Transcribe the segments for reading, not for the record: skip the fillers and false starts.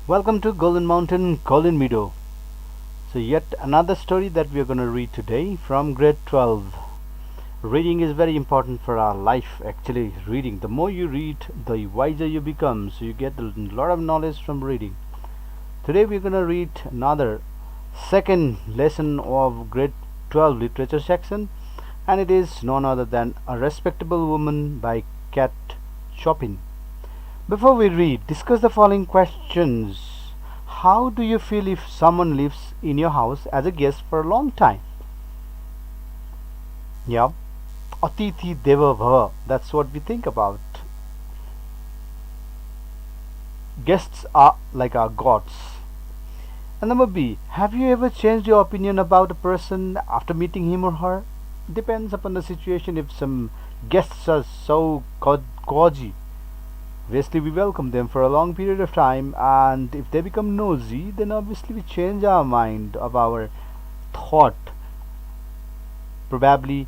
Welcome to Golden Mountain, Golden Meadow. So, yet another story that we are going to read today from grade 12. Reading is very important for our life. Actually, reading. The more you read, the wiser you become. So, you get a lot of knowledge from reading. Today, we're going to read another second lesson of grade 12 literature section, and it is none other than A Respectable Woman by Chopin. Before we read, discuss the following questions. How do you feel if someone lives in your house as a guest for a long time? Yeah, Atithi Deva Bhava. That's what we think about. Guests are like our gods. And number B, have you ever changed your opinion about a person after meeting him or her? Depends upon the situation. If some guests are so codgy, obviously we welcome them for a long period of time, and if they become nosy, then obviously we change our mind of our thought. Probably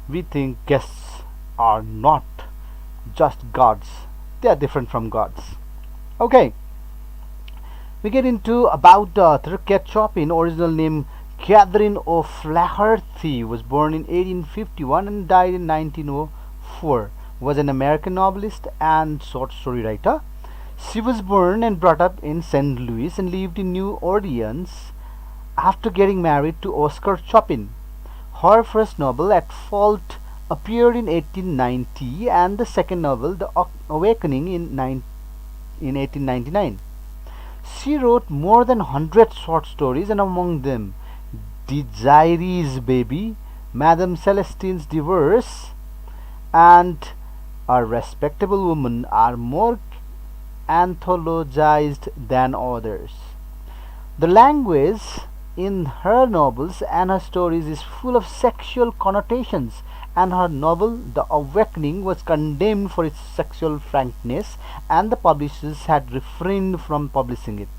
we think guests are not just gods, they are different from gods. Okay, we get into about Chopin. Original name Catherine O'Flaherty, was born in 1851 and died in 1904. Was an American novelist and short story writer. She was born and brought up in St. Louis and lived in New Orleans after getting married to Oscar Chopin. Her first novel, At Fault, appeared in 1890, and the second novel, The Awakening, in 1899. She wrote more than 100 short stories, and among them Desiree's Baby, Madame Celestine's Divorce, and A Respectable Woman are more anthologized than others. The language in her novels and her stories is full of sexual connotations, and her novel The Awakening was condemned for its sexual frankness, and the publishers had refrained from publishing it.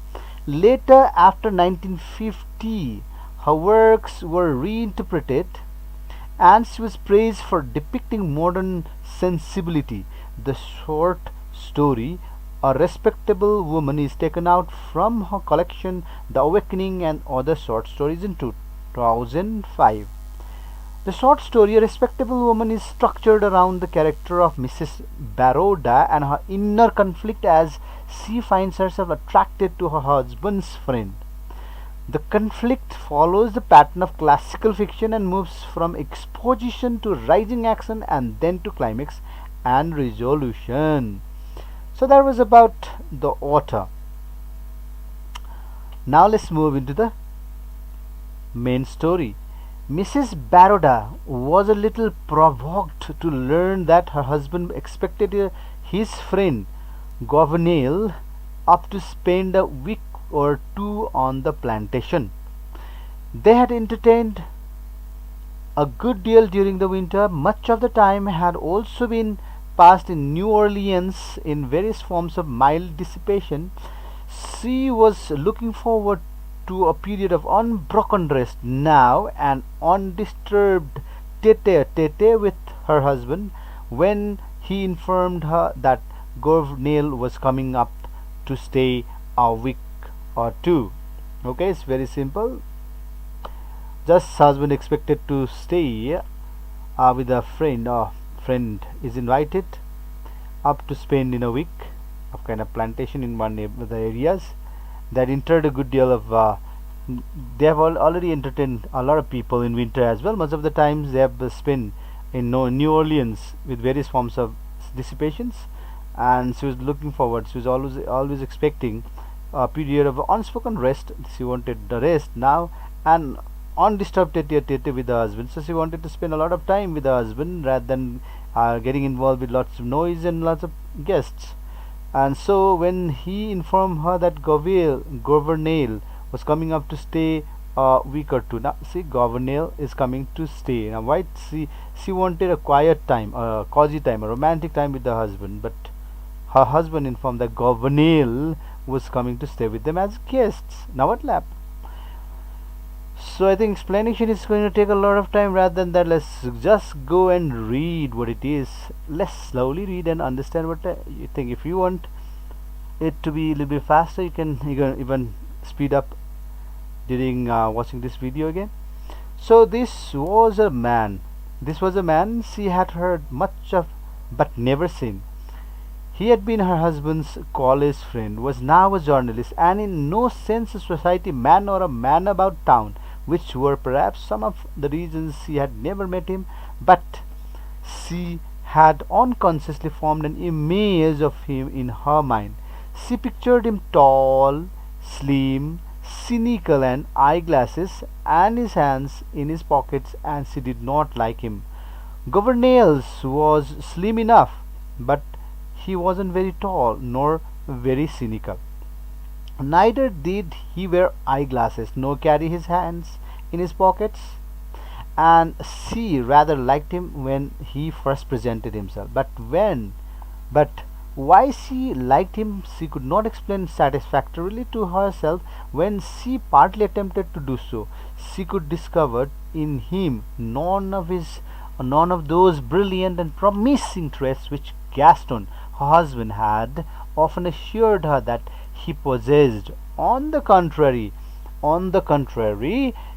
Later, after 1950, her works were reinterpreted and she was praised for depicting modern sensibility. The short story A Respectable Woman is taken out from her collection The Awakening and Other Short Stories in 2005. The short story A Respectable Woman is structured around the character of Mrs. Baroda and her inner conflict as she finds herself attracted to her husband's friend. The conflict follows the pattern of classical fiction and moves from exposition to rising action and then to climax and resolution. So that was about the author. Now let's move into the main story. Mrs. Baroda was a little provoked to learn that her husband expected his friend Gouvernail up to spend a week or two on the plantation. They had entertained a good deal during the winter. Much of the time had also been passed in New Orleans in various forms of mild dissipation. She was looking forward to a period of unbroken rest now, and undisturbed tete-a-tete with her husband, when he informed her that Gouvernail was coming up to stay a week or two. Okay, it's very simple. Just husband expected to stay with a friend, or friend is invited up to spend in a week of kind of plantation in one of the areas that entered a good deal of they have already entertained a lot of people in winter as well. Most of the times they have spent in New Orleans with various forms of dissipations, and she was looking forward. She was always expecting a period of unspoken rest. She wanted the rest now and undisturbed tete-a-tete with the husband. So she wanted to spend a lot of time with the husband rather than getting involved with lots of noise and lots of guests. And so when he informed her that Gouvernail was coming up to stay a week or two. Now see, Gouvernail is coming to stay. Now why she wanted a quiet time, a cozy time, a romantic time with the husband, but her husband informed that Gouvernail was coming to stay with them as guests. Now what lap? So I think explanation is going to take a lot of time. Rather than that, let's just go and read what it is. Let's slowly read and understand what you think. If you want it to be a little bit faster, you can even speed up during watching this video again. So this was a man she had heard much of but never seen. He had been her husband's college friend, was now a journalist, and in no sense a society man or a man about town, which were perhaps some of the reasons she had never met him, but she had unconsciously formed an image of him in her mind. She pictured him tall, slim, cynical, and eyeglasses, and his hands in his pockets, and she did not like him. Governales was slim enough, but he wasn't very tall nor very cynical. Neither did he wear eyeglasses nor carry his hands in his pockets, and she rather liked him when he first presented himself. But why she liked him she could not explain satisfactorily to herself. When she partly attempted to do so, she could discover in him none of those brilliant and promising traits which Gaston, her husband, had often assured her that he possessed. On the contrary,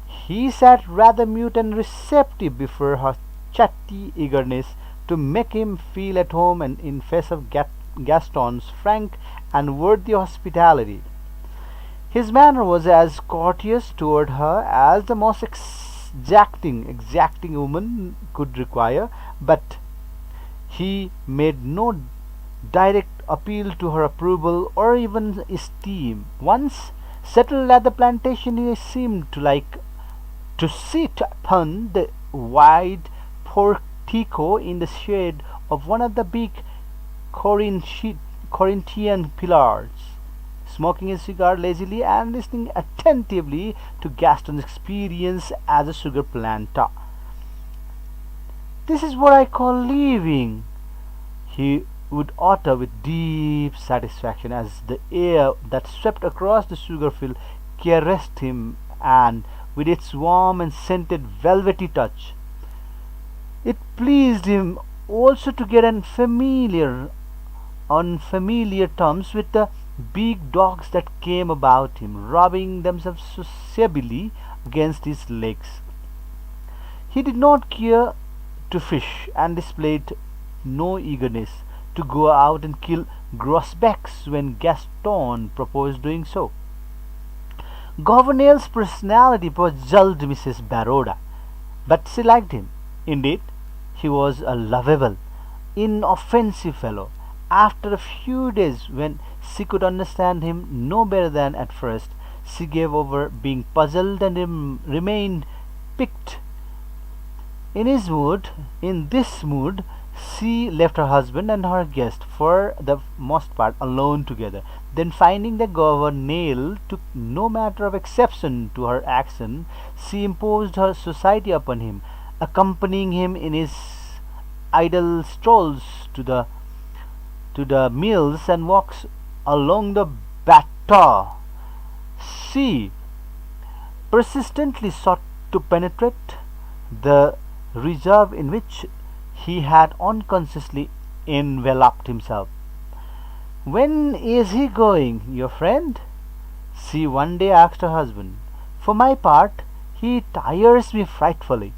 he sat rather mute and receptive before her chatty eagerness to make him feel at home and in face of Gaston's frank and worthy hospitality. His manner was as courteous toward her as the most exacting woman could require, but he made no direct appeal to her approval or even esteem. Once settled at the plantation, he seemed to like to sit upon the wide portico in the shade of one of the big Corinthian pillars, smoking his cigar lazily and listening attentively to Gaston's experience as a sugar planter. "This is what I call living," he would utter with deep satisfaction as the air that swept across the sugar field caressed him and with its warm and scented velvety touch. It pleased him also to get on familiar terms with the big dogs that came about him, rubbing themselves sociably against his legs. He did not care to fish and displayed no eagerness to go out and kill grosbecks when Gaston proposed doing so. Governale's personality puzzled Mrs. Baroda, but she liked him. Indeed, he was a lovable, inoffensive fellow. After a few days, when she could understand him no better than at first, she gave over being puzzled and remained piqued. In this mood, she left her husband and her guest for the most part alone together. Then, finding that Governale took no matter of exception to her action, she imposed her society upon him, accompanying him in his idle strolls to the mills and walks along the Bateau. She persistently sought to penetrate the reserve in which he had unconsciously enveloped himself. "When is he going, your friend?" she one day asked her husband. "For my part, he tires me frightfully."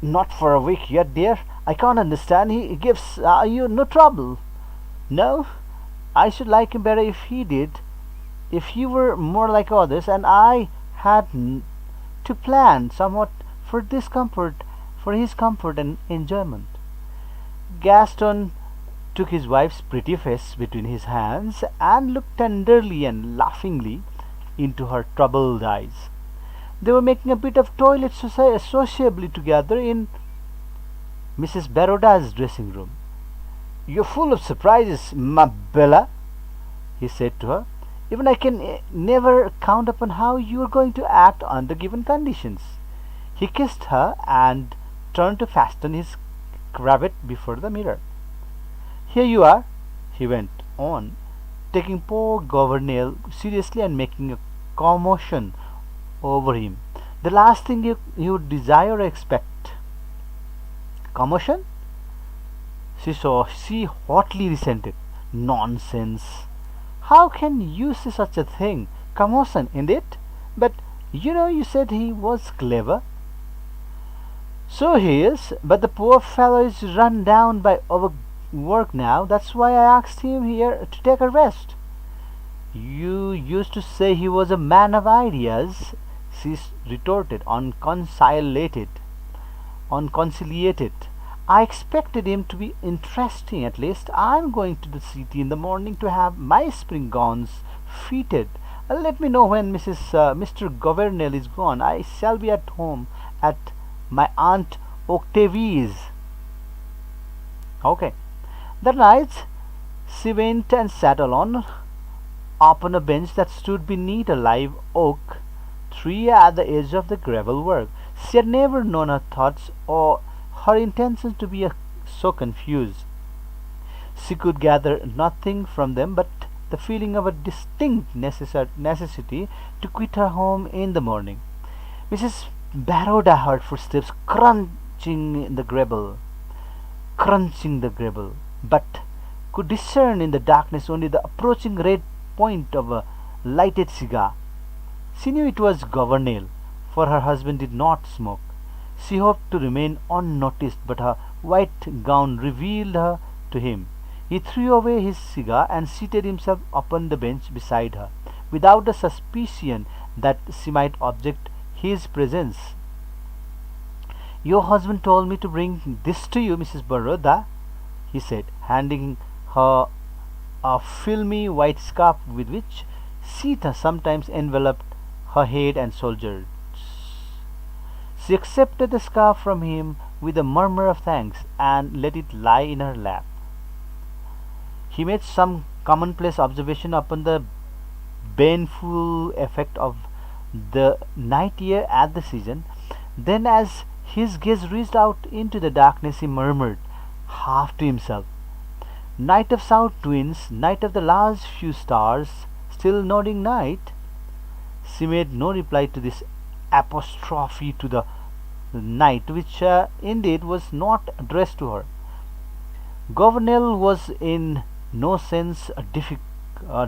"Not for a week yet, dear. I can't understand. He gives you no trouble." "No, I should like him better if he did. If he were more like others, and I had to plan somewhat for his comfort and enjoyment." Gaston took his wife's pretty face between his hands and looked tenderly and laughingly into her troubled eyes. They were making a bit of toilet sociably together in Mrs. Baroda's dressing room. "You're full of surprises, ma bella," he said to her. "Even I can never count upon how you are going to act under given conditions." He kissed her and turned to fasten his cravat before the mirror. "Here you are," he went on, taking poor Governale seriously and making a commotion over him. "The last thing you desire or expect." "Commotion?" She hotly resented. "Nonsense!" How can you say such a thing? Commotion, isn't it? But you said he was clever. So he is, but the poor fellow is run down by overwork now. That's why I asked him here to take a rest. You used to say he was a man of ideas, she retorted, unconciliated. I expected him to be interesting at least. I'm going to the city in the morning to have my spring gowns fitted. Let me know when Mr. Governell is gone. I shall be at home at my Aunt Octavie's. Okay. That night she went and sat alone upon a bench that stood beneath a live oak tree at the edge of the gravel work. She had never known her thoughts or her intentions to be so confused. She could gather nothing from them but the feeling of a distinct necessity to quit her home in the morning. Mrs. Baroda heard footsteps crunching the gravel, but could discern in the darkness only the approaching red point of a lighted cigar. She knew it was Governale, for her husband did not smoke. She hoped to remain unnoticed, but her white gown revealed her to him. He threw away his cigar and seated himself upon the bench beside her, without a suspicion that she might object his presence. Your husband told me to bring this to you, Mrs. Baroda, he said, handing her a filmy white scarf with which Sita sometimes enveloped her head and shoulders. She accepted the scarf from him with a murmur of thanks and let it lie in her lap. He made some commonplace observation upon the baneful effect of the night air at the season. Then, as his gaze reached out into the darkness, he murmured, half to himself, Night of south winds, night of the last few stars, still nodding night. She made no reply to this apostrophe to the night, which indeed was not addressed to her. Governell was in no sense a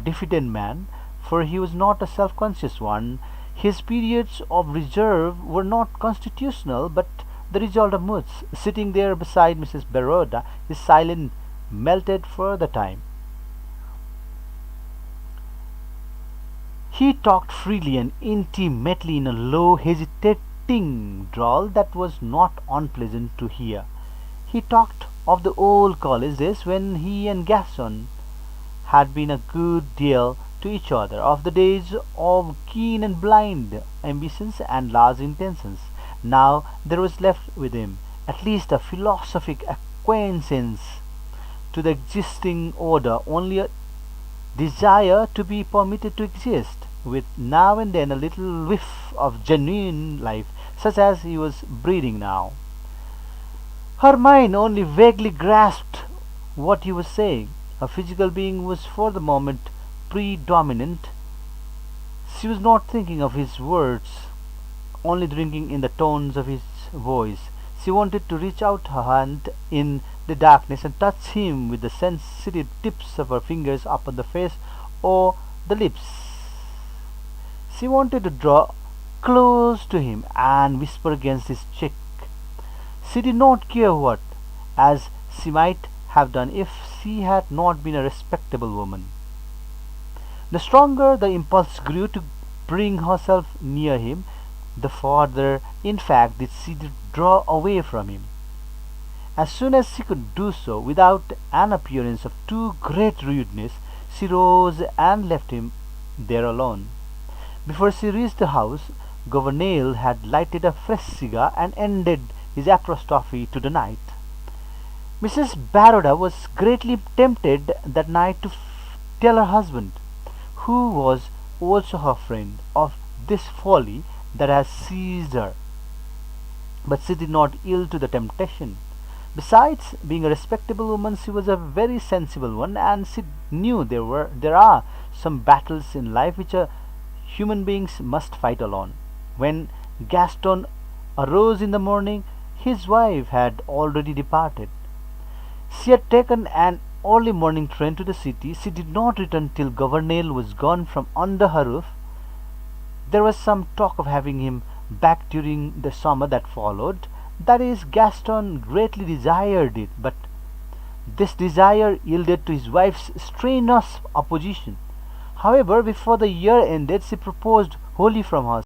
defeated man, for he was not a self-conscious one. His periods of reserve were not constitutional, but the result of moods. Sitting there beside Mrs. Baroda, his silence melted for the time. He talked freely and intimately in a low, hesitating drawl that was not unpleasant to hear. He talked of the old college days when he and Gaston had been a good deal to each other, of the days of keen and blind ambitions and large intentions. Now there was left with him at least a philosophic acquiescence to the existing order, only a desire to be permitted to exist, with now and then a little whiff of genuine life, such as he was breathing now. Her mind only vaguely grasped what he was saying. Her physical being was for the moment predominant. She was not thinking of his words, only drinking in the tones of his voice. She wanted to reach out her hand in the darkness and touch him with the sensitive tips of her fingers upon the face or the lips. She wanted to draw close to him and whisper against his cheek. She did not care what, as she might have done if she had not been a respectable woman. The stronger the impulse grew to bring herself near him, the farther, in fact, did she draw away from him. As soon as she could do so without an appearance of too great rudeness, she rose and left him there alone. Before she reached the house, Governale had lighted a fresh cigar and ended his apostrophe to the night. Mrs. Baroda was greatly tempted that night to tell her husband, who was also her friend, of this folly that had seized her. But she did not yield to the temptation. Besides being a respectable woman, she was a very sensible one, and she knew there are some battles in life which human beings must fight alone. When Gaston arose in the morning, his wife had already departed. She had taken an early morning train to the city. She did not return till Governale was gone from under her roof. There was some talk of having him back during the summer that followed. That is, Gaston greatly desired it, but this desire yielded to his wife's strenuous opposition. However, before the year ended, she proposed wholly from her